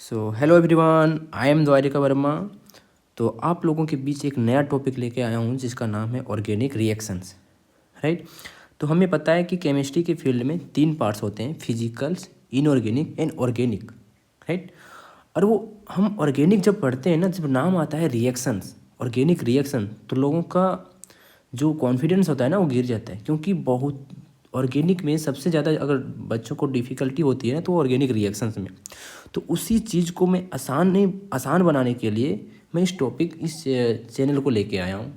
So hello everyone, I am Dwarika Verma. तो आप लोगों के बीच एक नया टॉपिक लेके आया हूँ जिसका नाम है ऑर्गेनिक रिएक्शंस। राइट। तो हमें पता है कि केमिस्ट्री के फील्ड में 3 पार्ट्स होते हैं, physicals, inorganic and organic. Right. और वो हम ऑर्गेनिक जब पढ़ते हैं ना, जब नाम आता है रिएक्शंस, ऑर्गेनिक रिएक्शन, तो लोगों का जो कॉन्फिडेंस होता है ना वो गिर जाता है, क्योंकि बहुत ऑर्गेनिक में सबसे ज़्यादा अगर बच्चों को डिफ़िकल्टी होती है ना तो ऑर्गेनिक रिएक्शंस में। तो उसी चीज़ को मैं आसान बनाने के लिए मैं इस चैनल को लेके आया हूँ।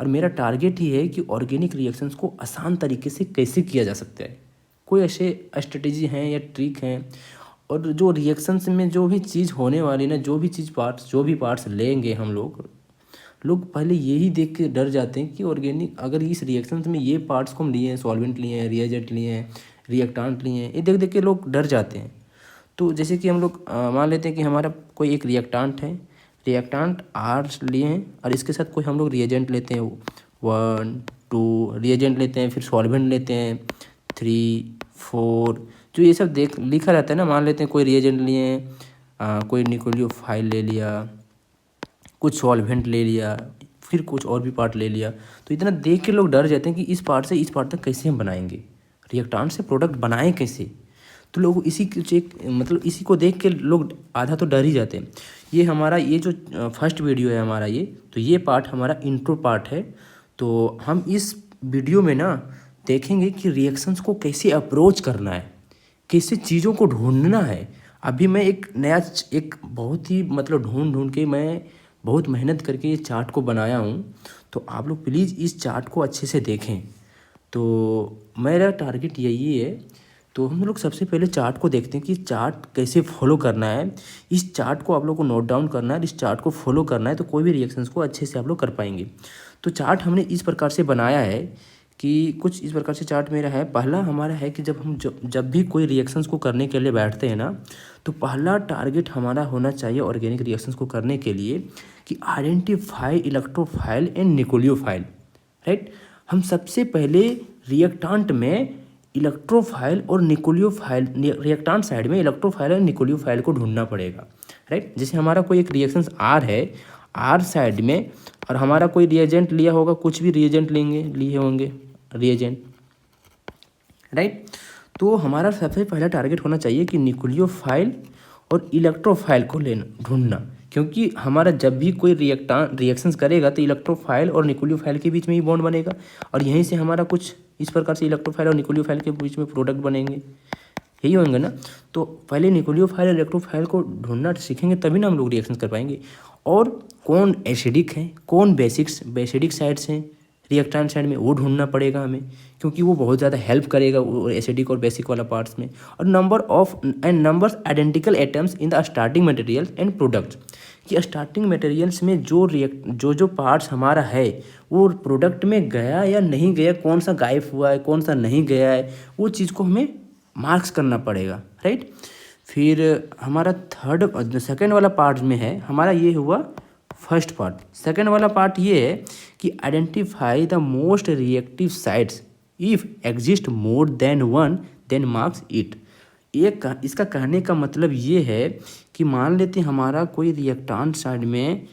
और मेरा टारगेट ही है कि ऑर्गेनिक रिएक्शंस को आसान तरीके से कैसे किया जा सकता है। कोई ऐसे स्ट्रेटेजी हैं या ट्रिक हैं, और जो रिएक्शंस में जो भी चीज़ होने वाली ना, जो भी पार्ट्स लेंगे हम लोग पहले यही देख के डर जाते हैं कि ऑर्गेनिक अगर इस रिएक्शंस में ये पार्ट्स को हम लिए हैं, सॉल्वेंट लिए हैं, रिएजेंट लिए हैं, रिएक्टांट लिए हैं, ये देख देख के लोग डर जाते हैं। तो जैसे कि हम लोग मान लेते हैं कि हमारा कोई एक रिएक्टांट है, रिएक्टांट आर लिए हैं, और इसके साथ कोई हम लोग रिएजेंट लेते हैं, 1 2 रिएजेंट लेते हैं, फिर सॉल्वेंट लेते हैं 3 4, जो ये सब देख लिखा रहता है ना। मान लेते हैं कोई रिएजेंट लिए हैं, कोई निकोलियोफाइल ले लिया, कुछ सॉल्वेंट ले लिया, फिर कुछ और भी पार्ट ले लिया। तो इतना देख के लोग डर जाते हैं कि इस पार्ट से इस पार्ट तक कैसे हम बनाएंगे, रिएक्टांट से प्रोडक्ट बनाएं कैसे। तो लोग इसी को देख के लोग आधा तो डर ही जाते हैं। ये हमारा ये जो फर्स्ट वीडियो है हमारा, तो ये पार्ट हमारा इंट्रो पार्ट है। तो हम इस वीडियो में ना देखेंगे कि रिएक्शंस को कैसे अप्रोच करना है, कैसे चीज़ों को ढूंढना है। अभी मैं एक बहुत ही ढूंढ ढूंढ के मैं बहुत मेहनत करके ये चार्ट को बनाया हूँ। तो आप लोग प्लीज़ इस चार्ट को अच्छे से देखें। तो मेरा टारगेट यही है। तो हम लोग सबसे पहले चार्ट को देखते हैं कि चार्ट कैसे फॉलो करना है। इस चार्ट को आप लोग को नोट डाउन करना है, इस चार्ट को फॉलो करना है, तो कोई भी रिएक्शंस को अच्छे से आप लोग कर पाएंगे। तो चार्ट हमने इस प्रकार से बनाया है कि कुछ इस प्रकार से चार्ट मेरा है। पहला हमारा है कि जब भी कोई रिएक्शंस को करने के लिए बैठते हैं ना, तो पहला टारगेट हमारा होना चाहिए ऑर्गेनिक रिएक्शंस को करने के लिए कि आइडेंटिफाई इलेक्ट्रोफाइल एंड निकोलियोफाइल। राइट। हम सबसे पहले रिएक्टांट में इलेक्ट्रोफाइल और निकोलियोफाइल, रिएक्टांट साइड में इलेक्ट्रोफाइल और निकोलियोफाइल को ढूंढना पड़ेगा। राइट। जैसे हमारा कोई एक रिएक्शंस आर है, आर साइड में, और हमारा कोई रिएजेंट लिया होगा, कुछ भी रिएजेंट लिए होंगे रिएजेंट। राइट। तो हमारा सबसे पहला टारगेट होना चाहिए कि निकोलियोफाइल और इलेक्ट्रोफाइल को ढूंढना, क्योंकि हमारा जब भी कोई रिएक्शंस करेगा तो इलेक्ट्रोफाइल और निकोलियोफाइल के बीच में ही बॉन्ड बनेगा, और यहीं से हमारा कुछ इस प्रकार से इलेक्ट्रोफाइल और निकोलियोफाइल के बीच में प्रोडक्ट बनेंगे, यही होंगे ना। तो पहले निकोलियोफाइल और इलेक्ट्रोफाइल को ढूंढना सीखेंगे, तभी ना हम लोग रिएक्शंस कर पाएंगे। और कौन एसिडिक है, कौन बेसिडिक साइड्स हैं रिएक्टेंट साइड में, वो ढूंढना पड़ेगा हमें, क्योंकि वो बहुत ज़्यादा हेल्प करेगा वो एसिडिक और बेसिक वाला पार्ट्स में। और numbers identical atoms in the starting material and products, कि स्टार्टिंग मटेरियल्स में जो पार्ट्स हमारा है वो प्रोडक्ट में गया या नहीं गया, कौन सा गायब हुआ है, कौन सा नहीं गया है, वो चीज़ को हमें मार्क्स करना पड़ेगा। राइट। फिर हमारा सेकेंड वाला पार्ट में है हमारा, ये हुआ फर्स्ट पार्ट। सेकेंड वाला पार्ट ये है कि identify the most reactive sites, if exist more than one then marks it. इसका कहने का मतलब ये है कि मान लेते हमारा कोई रिएक्टांट साइड में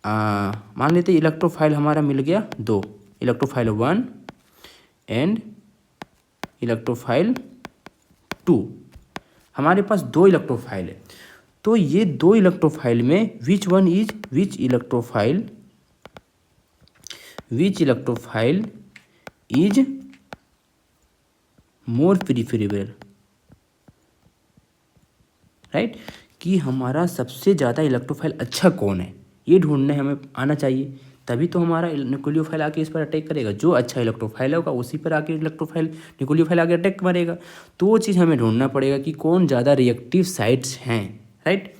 मान लेते इलेक्ट्रोफाइल हमारा मिल गया 2, इलेक्ट्रोफाइल 1 एंड इलेक्ट्रोफाइल 2। हमारे पास 2 इलेक्ट्रोफाइल है। तो ये 2 इलेक्ट्रोफाइल में which electrophile is more preferable. Right. कि हमारा सबसे ज़्यादा इलेक्ट्रोफाइल अच्छा कौन है, ये ढूंढने हमें आना चाहिए, तभी तो हमारा निकोलियोफाइल आके इस पर अटैक करेगा। जो अच्छा इलेक्ट्रोफाइल होगा उसी पर आके निकोलियोफाइल आके अटैक मारेगा। तो वो चीज़ हमें ढूंढना पड़ेगा कि कौन ज़्यादा रिएक्टिव साइट्स हैं। राइट।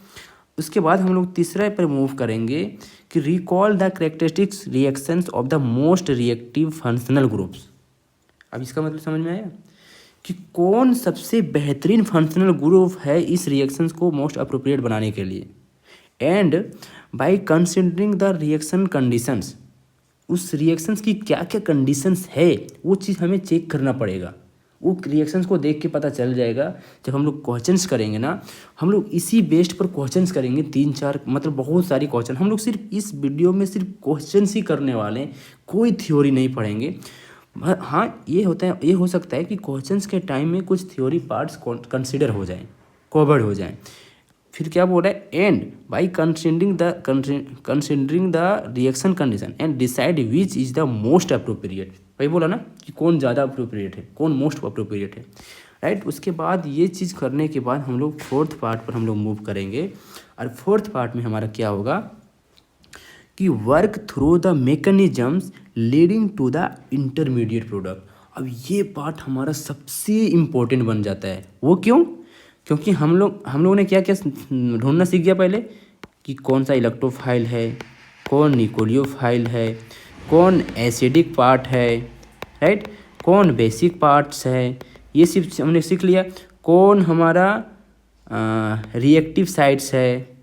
उसके बाद हम लोग तीसरे पर मूव करेंगे कि recall the characteristics reactions of the most reactive functional groups. अब इसका मतलब समझ में आया कि कौन सबसे बेहतरीन फंक्शनल ग्रुप है इस रिएक्शंस को मोस्ट अप्रोप्रिएट बनाने के लिए। And by considering the reaction conditions, उस रिएक्शंस की क्या क्या कंडीशंस है वो चीज़ हमें चेक करना पड़ेगा। वो रिएक्शंस को देख के पता चल जाएगा। जब हम लोग क्वेश्चंस करेंगे ना, हम लोग इसी बेस्ड पर क्वेश्चंस करेंगे, 3-4 मतलब बहुत सारी क्वेश्चन। हम लोग सिर्फ इस वीडियो में सिर्फ क्वेश्चंस ही करने वाले हैं, कोई थ्योरी नहीं पढ़ेंगे। हाँ, ये होता है, ये हो सकता है कि क्वेश्चंस के टाइम में कुछ थ्योरी पार्ट्स कंसिडर हो जाएं, कवर्ड हो जाएं। फिर क्या बोल रहा है, and by considering the reaction condition and decide which is the most appropriate. भाई बोला ना कि कौन ज़्यादा अप्रोप्रिएट है, कौन मोस्ट अप्रोप्रिएट है, राइट। उसके बाद ये चीज़ करने के बाद हम लोग फोर्थ पार्ट पर हम लोग मूव करेंगे। और फोर्थ पार्ट में हमारा क्या होगा कि work through the mechanisms leading to the intermediate product. अब ये पार्ट हमारा सबसे इम्पोर्टेंट बन जाता है। वो क्यों? क्योंकि हम लोगों ने क्या क्या ढूंढना सीख गया पहले कि कौन सा इलेक्ट्रोफाइल है, कौन निकोलियोफाइल है, कौन एसिडिक पार्ट है, राइट, कौन बेसिक पार्ट्स है, ये सिर्फ हमने सीख लिया। कौन हमारा रिएक्टिव साइड्स है,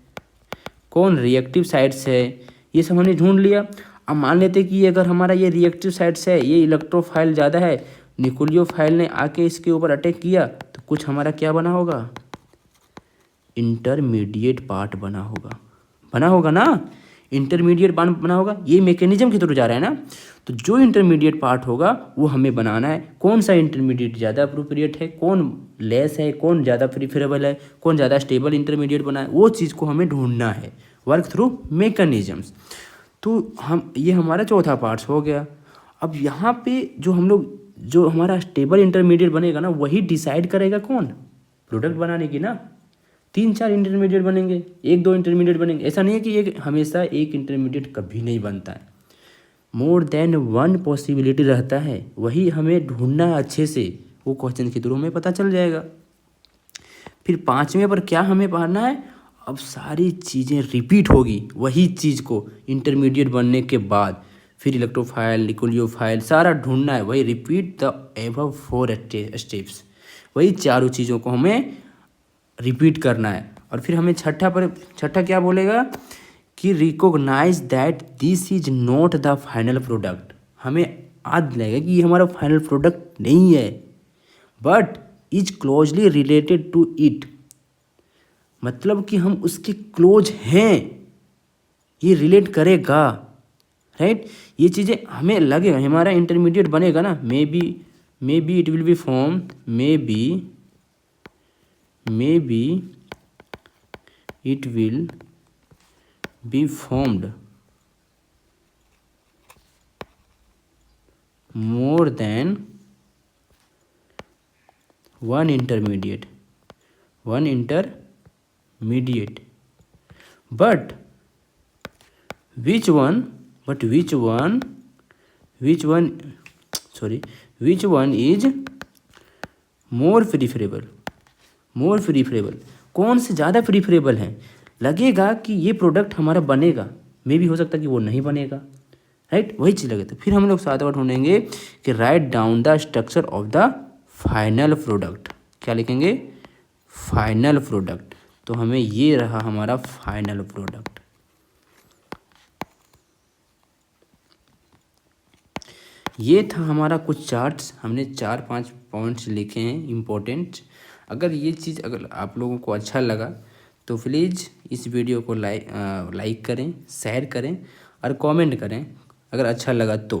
कौन रिएक्टिव साइड्स है, ये सब हमने ढूंढ लिया। अब मान लेते कि अगर हमारा ये रिएक्टिव साइड्स है, ये इलेक्ट्रोफाइल ज़्यादा है, निकोलियोफाइल ने आके इसके ऊपर अटैक किया, तो कुछ हमारा क्या बना होगा, इंटरमीडिएट पार्ट बना होगा ना, इंटरमीडिएट बना होगा। ये मैकेनिज्म के थ्रू जा रहा है ना, तो जो इंटरमीडिएट पार्ट होगा वो हमें बनाना है। कौन सा इंटरमीडिएट ज़्यादा अप्रोप्रिएट है, कौन लेस है, कौन ज़्यादा प्रीफरेबल है, कौन ज़्यादा स्टेबल इंटरमीडिएट बना है, वो चीज़ को हमें ढूंढना है, वर्क थ्रू मैकेनिज्म्स। तो ये हमारा चौथा पार्ट्स हो गया। अब यहाँ पे जो हमारा स्टेबल इंटरमीडिएट बनेगा ना, वही डिसाइड करेगा कौन, प्रोडक्ट बनाने की ना। 3-4 इंटरमीडिएट बनेंगे, 1-2 इंटरमीडिएट बनेंगे, ऐसा नहीं है कि एक हमेशा एक इंटरमीडिएट कभी नहीं बनता है। मोर देन वन पॉसिबिलिटी रहता है, वही हमें ढूंढना है अच्छे से, वो क्वेश्चन के थ्रू हमें पता चल जाएगा। फिर 5वें पर क्या हमें पढ़ना है, अब सारी चीज़ें रिपीट होगी, वही चीज़ को इंटरमीडिएट बनने के बाद फिर इलेक्ट्रोफाइल, निकोलियोफाइल सारा ढूंढना है, वही रिपीट द एबव 4 स्टेप्स, वही चारों चीज़ों को हमें रिपीट करना है। और फिर हमें छठा क्या बोलेगा कि recognise that this is not the final product. हमें याद लगेगा कि ये हमारा फाइनल प्रोडक्ट नहीं है, but is closely related to it, मतलब कि हम उसके क्लोज हैं, ये रिलेट करेगा, राइट। ये चीज़ें हमें लगेगा, हमारा इंटरमीडिएट बनेगा ना, may be it will be form, may be it will be formed more than one intermediate, but which one is more preferable, कौन से ज़्यादा प्रीफरेबल हैं, लगेगा कि ये प्रोडक्ट हमारा बनेगा, मे भी हो सकता है कि वो नहीं बनेगा, राइट, वही चीज़ लगे। तो फिर हम लोग 7वां ढूंढेंगे कि write down the structure of the final product. क्या लिखेंगे, फाइनल प्रोडक्ट। तो हमें ये रहा हमारा फाइनल प्रोडक्ट। ये था हमारा कुछ चार्ट्स, हमने 4-5 पॉइंट्स लिखे हैं इम्पोर्टेंट। अगर ये चीज़ अगर आप लोगों को अच्छा लगा तो प्लीज़ इस वीडियो को लाइक करें, शेयर करें और कमेंट करें अगर अच्छा लगा तो।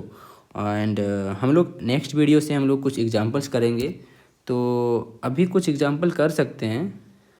एंड हम लोग नेक्स्ट वीडियो से हम लोग कुछ एग्जांपल्स करेंगे, तो अभी कुछ एग्जांपल कर सकते हैं।